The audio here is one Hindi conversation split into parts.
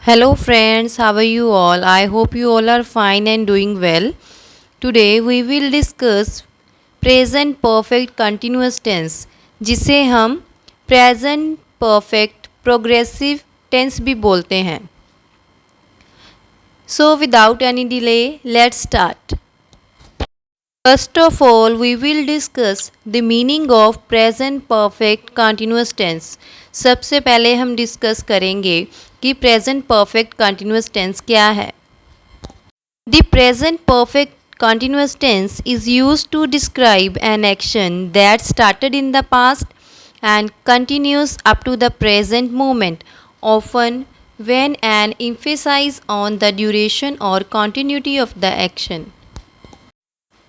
Hello friends, how are you all? I hope you all are fine and doing well. Today we will discuss present perfect continuous tense जिसे हम present perfect progressive tense भी बोलते हैं. So without any delay, let's start. First of all, we will discuss the meaning of present perfect continuous tense. सबसे पहले हम डिस्कस करेंगे कि प्रेजेंट परफेक्ट कंटिन्यूस टेंस क्या है. The present perfect continuous tense is used to describe an action that started in the past and continues up to the present moment, often when an emphasis on the duration or continuity of the action.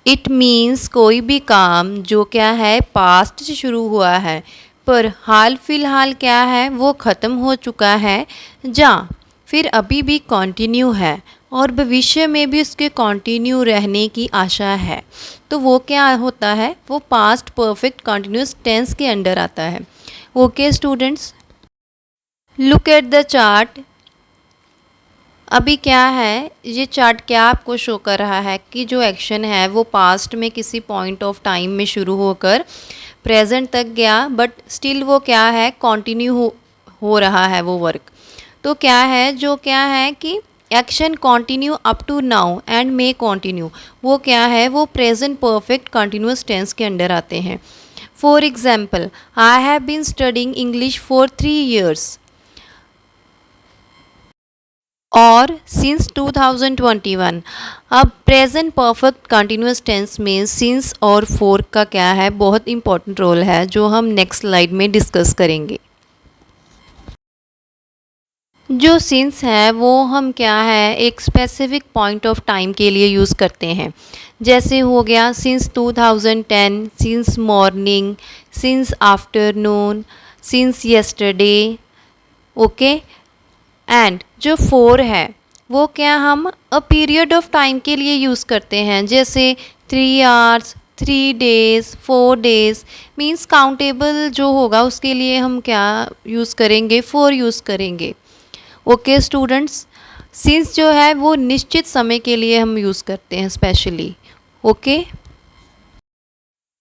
It means कोई भी काम जो क्या है पास्ट से शुरू हुआ है पर हाल फिलहाल क्या है वो ख़त्म हो चुका है या फिर अभी भी कंटिन्यू है और भविष्य में भी उसके कंटिन्यू रहने की आशा है, तो वो क्या होता है, वो पास्ट परफेक्ट कंटिन्यूस टेंस के अंडर आता है. Okay students, look at the chart. अभी क्या है, ये चार्ट क्या आपको शो कर रहा है कि जो एक्शन है वो पास्ट में किसी पॉइंट ऑफ टाइम में शुरू होकर प्रेजेंट तक गया, बट स्टिल वो क्या है कंटिन्यू हो रहा है वो वर्क. तो क्या है, जो क्या है कि action continue up to now and may continue, वो क्या है, वो प्रेजेंट परफेक्ट कंटिन्यूस टेंस के अंडर आते हैं. For example, I have been studying English for 3 years और सिंस 2021. अब प्रेजेंट परफेक्ट कंटिन्यूस टेंस में सिंस और फॉर का क्या है, बहुत इंपॉर्टेंट रोल है जो हम नेक्स्ट स्लाइड में डिस्कस करेंगे. जो सिंस है वो हम क्या है एक स्पेसिफिक पॉइंट ऑफ टाइम के लिए यूज़ करते हैं. जैसे हो गया since 2010, since morning, since afternoon, since yesterday. Okay. And जो फोर है वो क्या हम अ पीरियड ऑफ टाइम के लिए यूज़ करते हैं. जैसे 3 hours, 3 days, 4 days means countable जो होगा उसके लिए हम क्या यूज़ करेंगे, फोर यूज़ करेंगे. ओके स्टूडेंट्स, सिंस जो है वो निश्चित समय के लिए हम यूज़ करते हैं specially. Okay.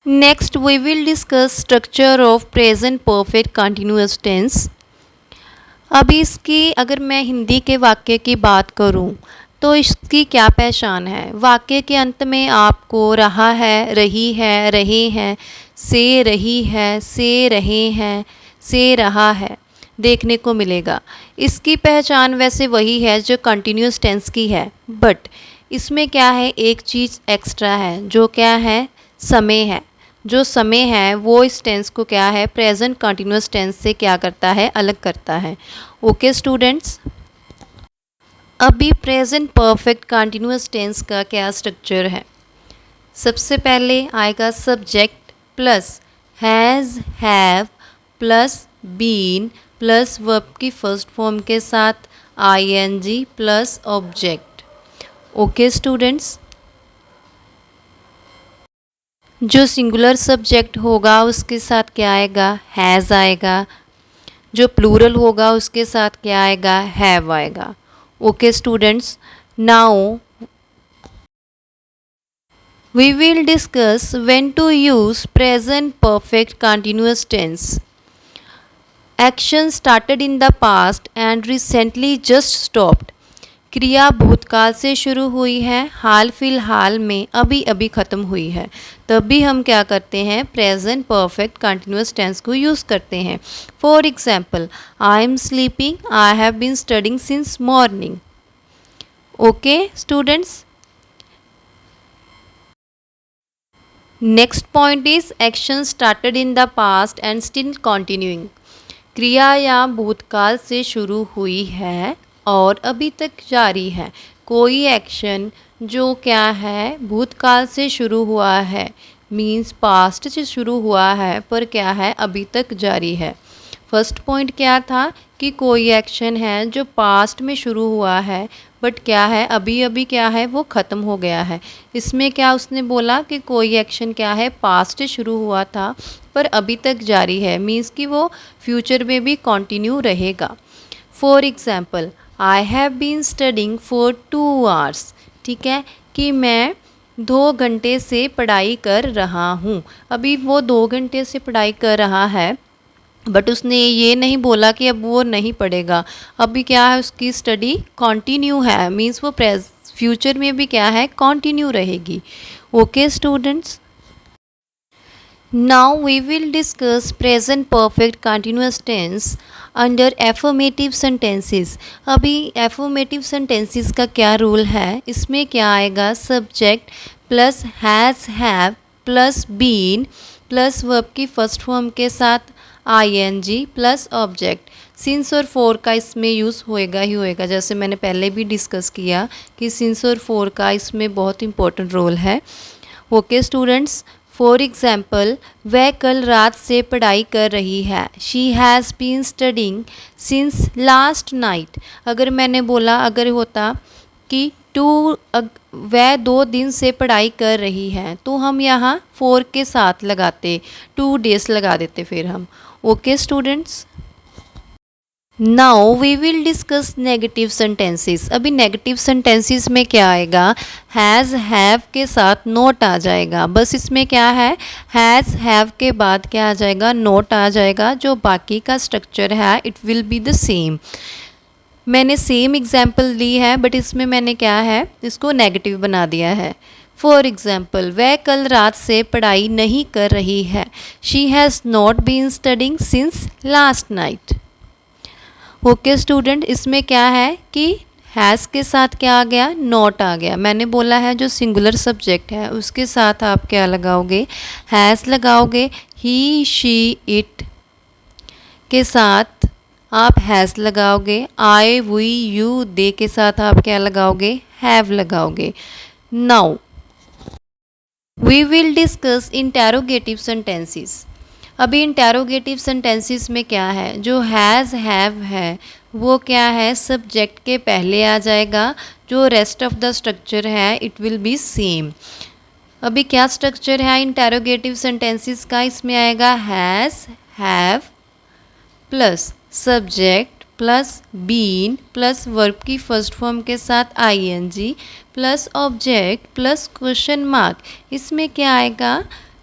Next we will discuss structure of present perfect continuous tense. अभी इसकी अगर मैं हिंदी के वाक्य की बात करूं तो इसकी क्या पहचान है. वाक्य के अंत में आपको रहा है, रही है, रहे हैं, से रही है, से रहे हैं, से रहा है देखने को मिलेगा. इसकी पहचान वैसे वही है जो कंटिन्यूस टेंस की है, बट इसमें क्या है, एक चीज़ एक्स्ट्रा है जो क्या है, समय है. जो समय है वो इस टेंस को क्या है प्रेजेंट कंटिन्यूस टेंस से क्या करता है, अलग करता है. ओके स्टूडेंट्स, अभी प्रेजेंट परफेक्ट कंटिन्यूस टेंस का क्या स्ट्रक्चर है. सबसे पहले आएगा subject plus has, have plus been plus verb की फर्स्ट फॉर्म के साथ ING plus object. Okay students, जो सिंगुलर सब्जेक्ट होगा उसके साथ क्या आएगा, हैज़ आएगा. जो प्लूरल होगा उसके साथ क्या आएगा, हैव आएगा. Okay students, now we will discuss when to use present perfect continuous tense. Action started in the past and recently just stopped. क्रिया भूतकाल से शुरू हुई है, हाल फिलहाल में अभी अभी ख़त्म हुई है, तभी हम क्या करते हैं प्रेजेंट परफेक्ट कंटिन्यूअस टेंस को यूज़ करते हैं. For example, I am sleeping, I have been studying since morning. Okay students, next point is action started in the past and still continuing. क्रिया या भूतकाल से शुरू हुई है और अभी तक जारी है. कोई एक्शन जो क्या है भूतकाल से शुरू हुआ है मीन्स पास्ट से शुरू हुआ है पर क्या है अभी तक जारी है. फर्स्ट पॉइंट क्या था कि कोई एक्शन है जो पास्ट में शुरू हुआ है बट क्या है अभी अभी क्या है वो ख़त्म हो गया है. इसमें क्या उसने बोला कि कोई एक्शन क्या है पास्ट से शुरू हुआ था पर अभी तक जारी है, मीन्स कि वो फ्यूचर में भी कंटिन्यू रहेगा. For example, I have been studying for 2 hours, ठीक है, कि मैं 2 घंटे से पढ़ाई कर रहा हूँ। अभी वो 2 घंटे से पढ़ाई कर रहा है, बट उसने ये नहीं बोला कि अब वो नहीं पढ़ेगा। अभी क्या है, उसकी स्टडी कंटिन्यू है, मीन्स वो फ्यूचर में भी क्या है, कंटिन्यू रहेगी। Okay students, now we will discuss present perfect continuous tense under affirmative sentences. अभी एफर्मेटिव सेंटेंसेस का क्या रूल है, इसमें क्या आएगा, subject plus has have plus been plus verb की फर्स्ट फॉर्म के साथ आईएनजी प्लस ऑब्जेक्ट। सिंस और फोर का इसमें यूज़ होएगा ही होएगा, जैसे मैंने पहले भी डिस्कस किया कि सिंस और फोर का इसमें बहुत इंपॉर्टेंट रोल है। ओके स्टूडेंट्स, फॉर एग्ज़ाम्पल, वह कल रात से पढ़ाई कर रही है। She has been studying since last night. अगर मैंने बोला, अगर होता कि वह 2 दिन से पढ़ाई कर रही है, तो हम यहाँ 4 के साथ लगाते, 2 डेज लगा देते फिर हम। Okay students, now we will discuss negative sentences. अभी नेगेटिव सेंटेंसेस में क्या आएगा, हैज़ हैव के साथ नोट आ जाएगा। बस इसमें क्या है, हैज़ हैव के बाद क्या आ जाएगा, नोट आ जाएगा। जो बाकी का स्ट्रक्चर है it will be the same. मैंने सेम एग्जाम्पल ली है, बट इसमें मैंने क्या है, इसको नेगेटिव बना दिया है। फॉर एग्ज़ाम्पल, वह कल रात से पढ़ाई नहीं कर रही है। She has not been studying since last night. Okay student, इसमें क्या है कि हैज़ के साथ क्या आ गया, नॉट आ गया। मैंने बोला है जो सिंगुलर सब्जेक्ट है उसके साथ आप क्या लगाओगे, हैज़ लगाओगे। ही शी इट के साथ आप हैज़ लगाओगे। आई वी यू दे के साथ आप क्या लगाओगे, हैव लगाओगे। Now we will discuss interrogative sentences. अभी इंटेरोगेटिव सेंटेंसेस में क्या है, जो हैज़ हैव है वो क्या है, सब्जेक्ट के पहले आ जाएगा। जो रेस्ट ऑफ द स्ट्रक्चर है इट विल बी सेम। अभी क्या स्ट्रक्चर है इंटेरोगेटिव सेंटेंसेस का, इसमें आएगा has have plus subject plus been plus verb की फर्स्ट फॉर्म के साथ ING plus object plus question mark. इसमें क्या आएगा,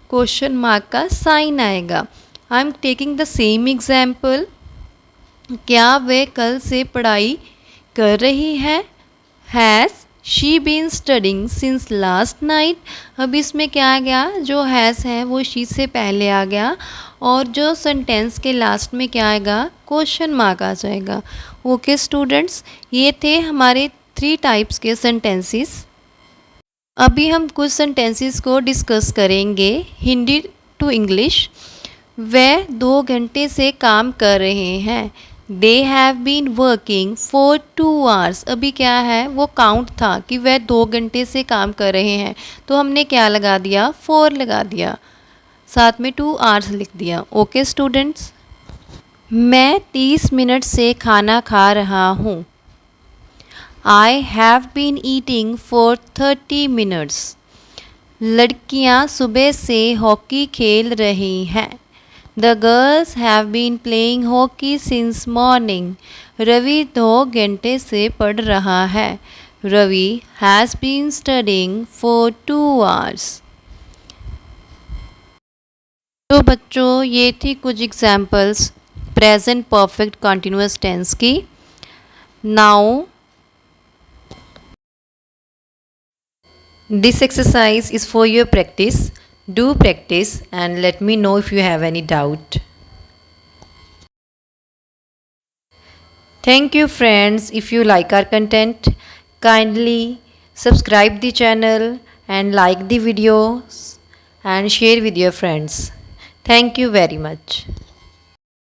क्वेश्चन मार्क का साइन आएगा। I am taking the same example, क्या वे कल से पढ़ाई कर रही है। Has she been studying since last night. अब इसमें क्या आ गया, जो हैज़ है वो शी से पहले आ गया, और जो सेंटेंस के लास्ट में क्या आएगा, क्वेश्चन मार्क आ जाएगा। ओके स्टूडेंट्स, ये थे हमारे 3 टाइप्स के सेंटेंसेस। अभी हम कुछ सेंटेंसेस को डिस्कस करेंगे हिंदी टू इंग्लिश। वह 2 घंटे से काम कर रहे हैं। They have been working for 2 hours. अभी क्या है, वो काउंट था कि वह 2 घंटे से काम कर रहे हैं, तो हमने क्या लगा दिया, 4 लगा दिया, साथ में 2 आवर्स लिख दिया। ओके स्टूडेंट्स, मैं 30 मिनट से खाना खा रहा हूँ। I have been eating for 30 minutes. लड़कियां सुबह से हॉकी खेल रही हैं। The girls have been playing hockey since morning. Ravi 2 घंटे से पढ़ रहा है। Ravi has been studying for 2 hours. तो बच्चों, ये थी कुछ examples present perfect continuous tense की। Now this exercise is for your practice. Do practice and let me know if you have any doubt. Thank you friends. If you like our content, kindly subscribe the channel and like the videos and share with your friends. Thank you very much.